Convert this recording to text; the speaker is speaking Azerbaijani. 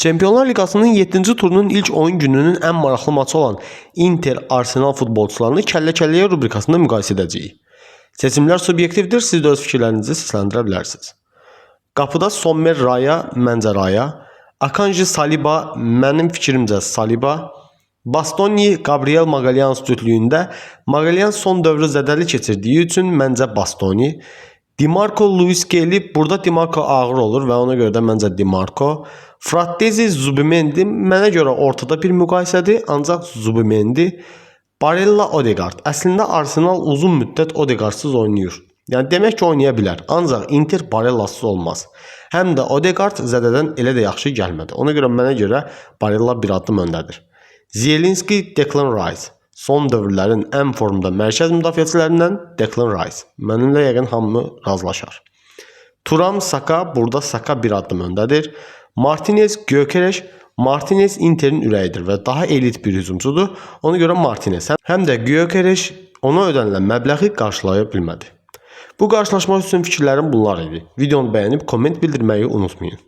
Çempionlar Liqasının 7-ci turunun ilk oyun gününün ən maraqlı maçı olan Inter-Arsenal futbolçularını kəllə-kəlləyə rubrikasında müqayisə edəcəyik. Seçimlər subyektivdir, siz də öz fikirlərinizi səsləndirə bilərsiniz. Qapıda Sommer Raya, məncə Raya, Akanji Saliba, mənim fikrimcə Saliba, Bastoni Gabriel Magalhaes cütlüyündə Magalhaes son dövrü zədəli keçirdiyi üçün məncə Bastoni, Dimarco Luis Kelly, burada Dimarco ağır olur və ona görə də məncə Dimarco. Fratesi Zubimendi, mənə görə ortada bir müqayisədir, ancaq Zubimendi. Barella Odegaard, əslində Arsenal uzun müddət Odegaardsız oynayır. Yəni demək ki oynaya bilər, ancaq Inter Barellasız olmaz. Həm də Odegaard zədədən elə də yaxşı gəlmədi. Ona görə mənə görə Barella bir addım öndədir. Zielinski, Declan Rice. Son dövrlərin ən formda mərkəz müdafiəçilərindən Declan Rice. Mənimlə yəqin hamı razılaşar. Turam, Saka, burada Saka bir addım öndədir. Martinez, Gyökeres. Martinez Interin ürəyidir və daha elit bir hücumcudur. Ona görə Martinez həm də Gyökeres ona ödənilən məbləği qarşılaya bilmədi. Bu qarşılaşma üçün fikirlərim bunlar idi. Videonu bəyənib komment bildirməyi unutmayın.